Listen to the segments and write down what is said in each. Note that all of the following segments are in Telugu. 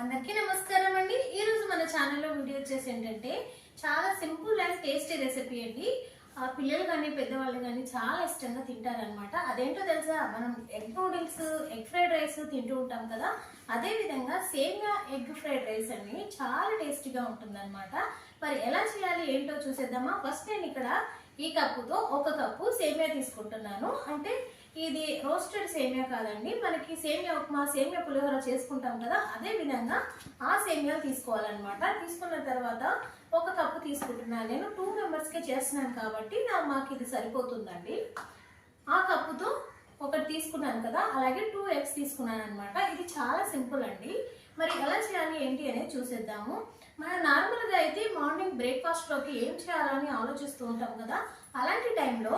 అందరికీ నమస్కారం అండి. ఈ రోజు మన ఛానల్లో వీడియో వచ్చేసి ఏంటంటే చాలా సింపుల్ అండ్ టేస్టీ రెసిపీ అండి. పిల్లలు కానీ పెద్దవాళ్ళు కానీ చాలా ఇష్టంగా తింటారనమాట. అదేంటో తెలుసా, మనం egg noodles, egg fried rice తింటూ ఉంటాం కదా, అదే విధంగా సేమియా ఎగ్ ఫ్రైడ్ రైస్ అని చాలా టేస్టీగా ఉంటుందన్నమాట. మరి ఎలా చేయాలి ఏంటో చూసేద్దామా. ఫస్ట్ నేను ఇక్కడ ఈ కప్పుతో 1 కప్పు సేమియా తీసుకుంటున్నాను. అంటే ఇది రోస్టెడ్ సేమియా కాదండి, మనకి సేమియా ఉప్మా, సేమియా పులిహోర చేసుకుంటాం కదా, అదే విధంగా ఆ సేమియా తీసుకోవాలన్నమాట. తీసుకున్న తర్వాత 1 కప్పు తీసుకుంటున్నాను. నేను 2 మెంబర్స్కే చేస్తున్నాను కాబట్టి మాకు ఇది సరిపోతుందండి. ఆ కప్పుతో 1 తీసుకున్నాను కదా, అలాగే 2 ఎగ్స్ తీసుకున్నాను అనమాట. ఇది చాలా సింపుల్ అండి. మరి ఎలా చేయాలి ఏంటి అనేది చూసేద్దాము. మనం నార్మల్గా అయితే మార్నింగ్ బ్రేక్ఫాస్ట్లోకి ఏం చేయాలని ఆలోచిస్తూ ఉంటాం కదా, అలాంటి టైంలో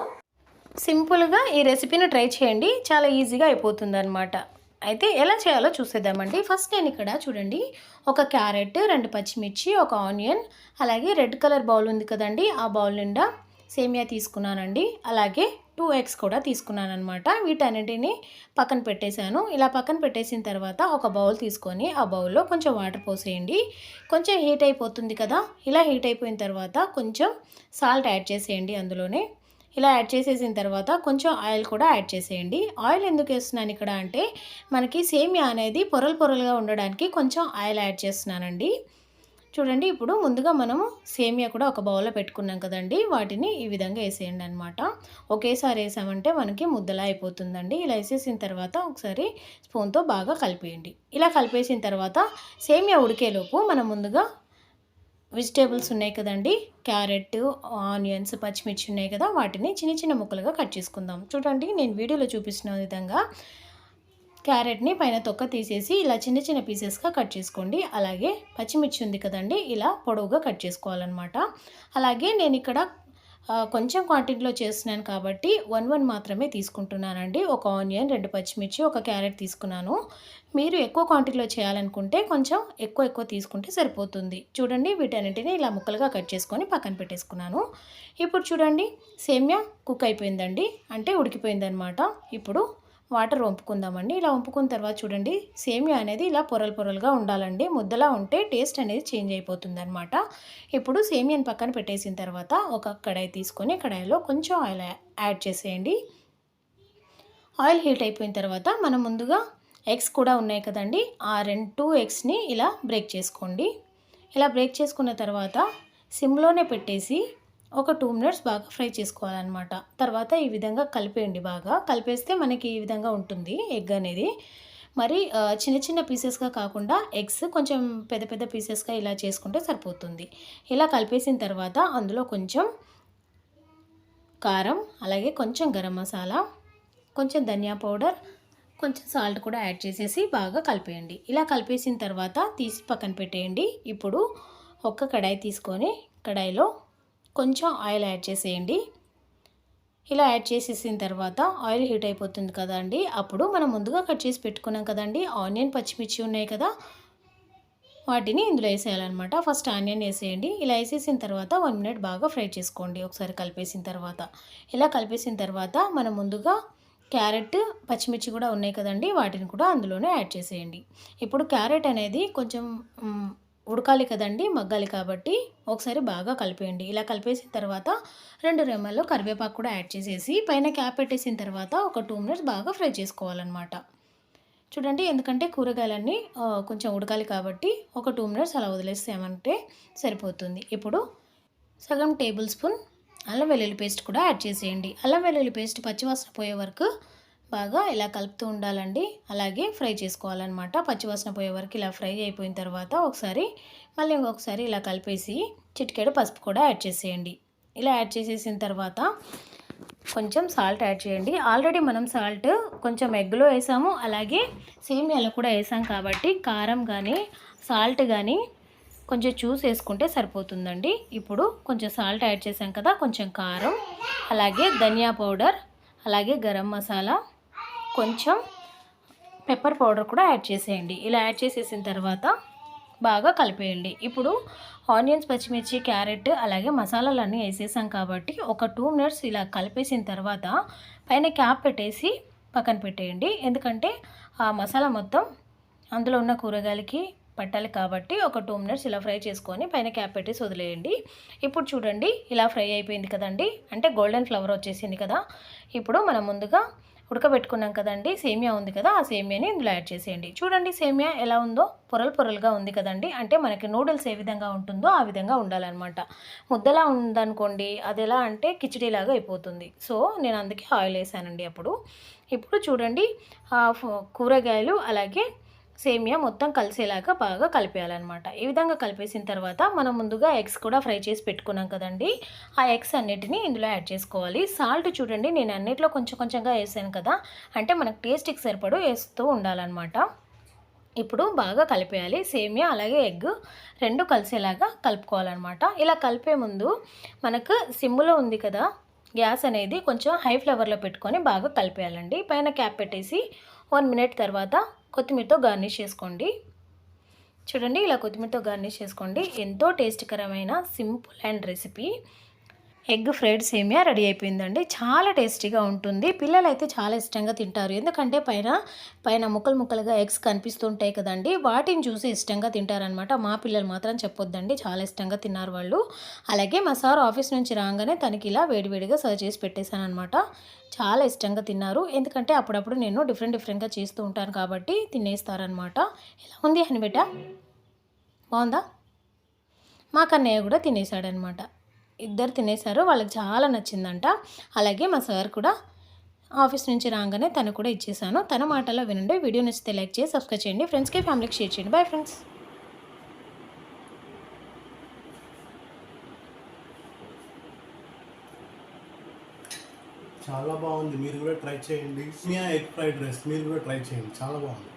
సింపుల్గా ఈ రెసిపీని ట్రై చేయండి, చాలా ఈజీగా అయిపోతుంది అనమాట. అయితే ఎలా చేయాలో చూసేద్దామండి. ఫస్ట్ నేను ఇక్కడ చూడండి, 1 క్యారెట్, 2 పచ్చిమిర్చి, 1 ఆనియన్, అలాగే రెడ్ కలర్ బౌల్ ఉంది కదండి, ఆ బౌల్ నిండా సేమియా తీసుకున్నానండి. అలాగే 2 ఎగ్స్ కూడా తీసుకున్నాను అనమాట. వీటన్నిటిని పక్కన పెట్టేశాను. ఇలా పక్కన పెట్టేసిన తర్వాత ఒక బౌల్ తీసుకొని ఆ బౌల్లో కొంచెం వాటర్ పోసేయండి. కొంచెం హీట్ అయిపోతుంది కదా, ఇలా హీట్ అయిపోయిన తర్వాత కొంచెం సాల్ట్ యాడ్ చేసేయండి అందులోనే. ఇలా యాడ్ చేసేసిన తర్వాత కొంచెం ఆయిల్ కూడా యాడ్ చేసేయండి. ఆయిల్ ఎందుకు వేస్తున్నాను ఇక్కడ అంటే, మనకి సేమియా అనేది పొరలు పొరలుగా ఉండడానికి కొంచెం ఆయిల్ యాడ్ చేస్తున్నానండి. చూడండి, ఇప్పుడు ముందుగా మనము సేమియా కూడా ఒక బౌల్లో పెట్టుకున్నాం కదండి, వాటిని ఈ విధంగా వేసేయండి అనమాట. ఒకేసారి వేసామంటే మనకి ముద్దలా అయిపోతుందండి. ఇలా వేసేసిన తర్వాత ఒకసారి స్పూన్తో బాగా కలిపేయండి. ఇలా కలిపేసిన తర్వాత సేమియా ఉడికేలోపు మనం ముందుగా వెజిటేబుల్స్ ఉన్నాయి కదండి, క్యారెట్, ఆనియన్స్, పచ్చిమిర్చి ఉన్నాయి కదా, వాటిని చిన్న చిన్న ముక్కలుగా కట్ చేసుకుందాం. చూడండి, నేను వీడియోలో చూపిస్తున్న విధంగా క్యారెట్ని పైన తొక్క తీసేసి ఇలా చిన్న చిన్న పీసెస్గా కట్ చేసుకోండి. అలాగే పచ్చిమిర్చి ఉంది కదండి, ఇలా పొడవుగా కట్ చేసుకోవాలన్నమాట. అలాగే నేను ఇక్కడ కొంచెం క్వాంటిటీలో చేస్తున్నాను కాబట్టి 1 మాత్రమే తీసుకుంటున్నానండి. 1 ఆనియన్, 2 పచ్చిమిర్చి, 1 క్యారెట్ తీసుకున్నాను. మీరు ఎక్కువ క్వాంటిటీలో చేయాలనుకుంటే కొంచెం ఎక్కువ తీసుకుంటే సరిపోతుంది. చూడండి, వీటన్నిటిని ఇలా ముక్కలుగా కట్ చేసుకొని పక్కన పెట్టేసుకున్నాను. ఇప్పుడు చూడండి, సేమియా కుక్ అయిపోయిందండి, అంటే ఉడికిపోయిందనమాట. ఇప్పుడు వాటర్ వంపుకుందామండి. ఇలా వంపుకున్న తర్వాత చూడండి, సేమియా అనేది ఇలా పొరలు పొరలుగా ఉండాలండి. ముద్దలా ఉంటే టేస్ట్ అనేది చేంజ్ అయిపోతుంది అనమాట. ఇప్పుడు సేమియాని పక్కన పెట్టేసిన తర్వాత ఒక కడాయి తీసుకొని కడాయిలో కొంచెం ఆయిల్ యాడ్ చేసేయండి. ఆయిల్ హీట్ అయిపోయిన తర్వాత మనం ముందుగా ఎగ్స్ కూడా ఉన్నాయి కదండి, ఆ 2 ఎగ్స్ని ఇలా బ్రేక్ చేసుకోండి. ఇలా బ్రేక్ చేసుకున్న తర్వాత సిమ్లోనే పెట్టేసి ఒక 2 మినిట్స్ బాగా ఫ్రై చేసుకోవాలన్నమాట. తర్వాత ఈ విధంగా కలిపేయండి. బాగా కలిపేస్తే మనకి ఈ విధంగా ఉంటుంది ఎగ్ అనేది. మరి చిన్న చిన్న పీసెస్గా కాకుండా ఎగ్స్ కొంచెం పెద్ద పెద్ద పీసెస్గా ఇలా చేసుకుంటే సరిపోతుంది. ఇలా కలిపేసిన తర్వాత అందులో కొంచెం కారం, అలాగే కొంచెం గరం మసాలా, కొంచెం ధనియా పౌడర్, కొంచెం సాల్ట్ కూడా యాడ్ చేసేసి బాగా కలిపేయండి. ఇలా కలిపేసిన తర్వాత తీసి పక్కన పెట్టేయండి. ఇప్పుడు ఒక కడాయి తీసుకొని కడాయిలో కొంచెం ఆయిల్ యాడ్ చేసేయండి. ఇలా యాడ్ చేసేసిన తర్వాత ఆయిల్ హీట్ అయిపోతుంది కదండి, అప్పుడు మనం ముందుగా కట్ చేసి పెట్టుకున్నాం కదండి ఆనియన్, పచ్చిమిర్చి ఉన్నాయి కదా, వాటిని ఇందులో వేసేయాలన్నమాట. ఫస్ట్ ఆనియన్ వేసేయండి. ఇలా వేసేసిన తర్వాత 1 మినిట్ బాగా ఫ్రై చేసుకోండి ఒకసారి కలిపేసిన తర్వాత. ఇలా కలిపేసిన తర్వాత మనం ముందుగా క్యారెట్, పచ్చిమిర్చి కూడా ఉన్నాయి కదండి, వాటిని కూడా అందులోనే యాడ్ చేసేయండి. ఇప్పుడు క్యారెట్ అనేది కొంచెం ఉడకాలి కదండి, మగ్గాలి కాబట్టి ఒకసారి బాగా కలిపేయండి. ఇలా కలిపేసిన తర్వాత 2 రెమ్మలు కరివేపాకు కూడా యాడ్ చేసేసి పైన క్యాప్ పెట్టేసిన తర్వాత ఒక 2 మినిట్స్ బాగా ఫ్రై చేసుకోవాలన్నమాట. చూడండి, ఎందుకంటే కూరగాయలన్నీ కొంచెం ఉడకాలి కాబట్టి ఒక 2 మినిట్స్ అలా వదిలేసామంటే సరిపోతుంది. ఇప్పుడు సగం టేబుల్ స్పూన్ అల్లం వెల్లుల్లి పేస్ట్ కూడా యాడ్ చేసేయండి. అల్లం వెల్లుల్లి పేస్ట్ పచ్చివాసన పోయే వరకు బాగా ఇలా కలుపుతూ ఉండాలండి. అలాగే ఫ్రై చేసుకోవాలన్నమాట. పచ్చివాసన పోయే వరకు ఇలా ఫ్రై అయిపోయిన తర్వాత ఒకసారి మళ్ళీ ఇంకొకసారి ఇలా కలిపేసి చిటికెడు పసుపు కూడా యాడ్ చేసేయండి. ఇలా యాడ్ చేసేసిన తర్వాత కొంచెం సాల్ట్ యాడ్ చేయండి. ఆల్రెడీ మనం సాల్ట్ కొంచెం ఎగ్లో వేసాము, అలాగే సేమియాలో కూడా వేసాం కాబట్టి కారం కానీ సాల్ట్ కానీ కొంచెం చూసి వేసుకుంటే సరిపోతుందండి. ఇప్పుడు కొంచెం సాల్ట్ యాడ్ చేసాం కదా, కొంచెం కారం, అలాగే ధనియా పౌడర్, అలాగే గరం మసాలా, కొంచెం పెప్పర్ పౌడర్ కూడా యాడ్ చేసేయండి. ఇలా యాడ్ చేసేసిన తర్వాత బాగా కలిపేయండి. ఇప్పుడు ఆనియన్స్, పచ్చిమిర్చి, క్యారెట్, అలాగే మసాలాలన్నీ వేసేసాం కాబట్టి ఒక 2 మినిట్స్ ఇలా కలిపేసిన తర్వాత పైన క్యాప్ పెట్టేసి పక్కన పెట్టేయండి. ఎందుకంటే ఆ మసాలా మొత్తం అందులో ఉన్న కూరగాయలకి పట్టాలి కాబట్టి ఒక 2 మినిట్స్ ఇలా ఫ్రై చేసుకొని పైన క్యాప్ పెట్టేసి వదిలేయండి. ఇప్పుడు చూడండి ఇలా ఫ్రై అయిపోయింది కదండి, అంటే గోల్డెన్ ఫ్లవర్ వచ్చేసింది కదా. ఇప్పుడు మనం ముందుగా ఉడకబెట్టుకున్నాం కదండి సేమియా ఉంది కదా, ఆ సేమియాని ఇందులో యాడ్ చేసేయండి. చూడండి సేమియా ఎలా ఉందో, పొరలు పొరలుగా ఉంది కదండి, అంటే మనకి నూడిల్స్ ఏ విధంగా ఉంటుందో ఆ విధంగా ఉండాలన్నమాట. ముద్దలా ఉందనుకోండి అది ఎలా అంటే కిచిడీలాగా అయిపోతుంది. సో నేను అందుకే ఆయిల్ వేసానండి అప్పుడు. ఇప్పుడు చూడండి కూరగాయలు అలాగే సేమియా మొత్తం కలిసేలాగా బాగా కలిపేయాలన్నమాట. ఈ విధంగా కలిపేసిన తర్వాత మనం ముందుగా ఎగ్స్ కూడా ఫ్రై చేసి పెట్టుకున్నాం కదండి, ఆ ఎగ్స్ అన్నిటిని ఇందులో యాడ్ చేసుకోవాలి. సాల్ట్ చూడండి నేను అన్నిట్లో కొంచెం కొంచెంగా వేసాను కదా, అంటే మనకు టేస్ట్కి సరిపడు వేస్తూ ఉండాలన్నమాట. ఇప్పుడు బాగా కలిపేయాలి. సేమియా అలాగే ఎగ్ రెండు కలిసేలాగా కలుపుకోవాలన్నమాట. ఇలా కలిపే ముందు మనకు సిమ్లో ఉంది కదా గ్యాస్ అనేది, కొంచెం హై ఫ్లేవర్లో పెట్టుకొని బాగా కలిపేయాలండి. పైన క్యాప్ పెట్టేసి 1 మినిట్ తర్వాత కొత్తిమీరతో గార్నిష్ చేసుకోండి. చూడండి ఇలా కొత్తిమీరతో గార్నిష్ చేసుకోండి. ఎంతో టేస్టీకరమైన simple and recipe egg fried సేమియా రెడీ అయిపోయిందండి. చాలా టేస్టీగా ఉంటుంది. పిల్లలు అయితే చాలా ఇష్టంగా తింటారు, ఎందుకంటే పైన ముక్కలు ముక్కలుగా ఎగ్స్ కనిపిస్తుంటాయి కదండి, వాటిని చూసి ఇష్టంగా తింటారనమాట. మా పిల్లలు మాత్రం చెప్పొద్దండి, చాలా ఇష్టంగా తిన్నారు వాళ్ళు. అలాగే మా సార్ ఆఫీస్ నుంచి రాగానే తనకి ఇలా వేడివేడిగా సర్వ్ చేసి పెట్టేశాను అనమాట. చాలా ఇష్టంగా తిన్నారు, ఎందుకంటే అప్పుడప్పుడు నేను డిఫరెంట్గా చేస్తూ ఉంటాను కాబట్టి తినేస్తారనమాట. ఎలా ఉంది అని బిడ్డ, బాగుందా? మా కన్నయ్య కూడా తినేసాడనమాట. ఇద్దరు తినేశారు, వాళ్ళకి చాలా నచ్చిందంట. అలాగే మా సార్ కూడా ఆఫీస్ నుంచి రాగానే తను కూడా ఇచ్చేసాను. తన మాటల్లో వినండి. వీడియో నచ్చితే లైక్ చేసి సబ్స్క్రైబ్ చేయండి, ఫ్రెండ్స్కి ఫ్యామిలీకి షేర్ చేయండి. Bye friends. చాలా బాగుంది, మీరు కూడా ట్రై చేయండి. సేమియా ఎగ్ ఫ్రైడ్ రైస్ మీరు కూడా ట్రై చేయండి, చాలా బాగుంది.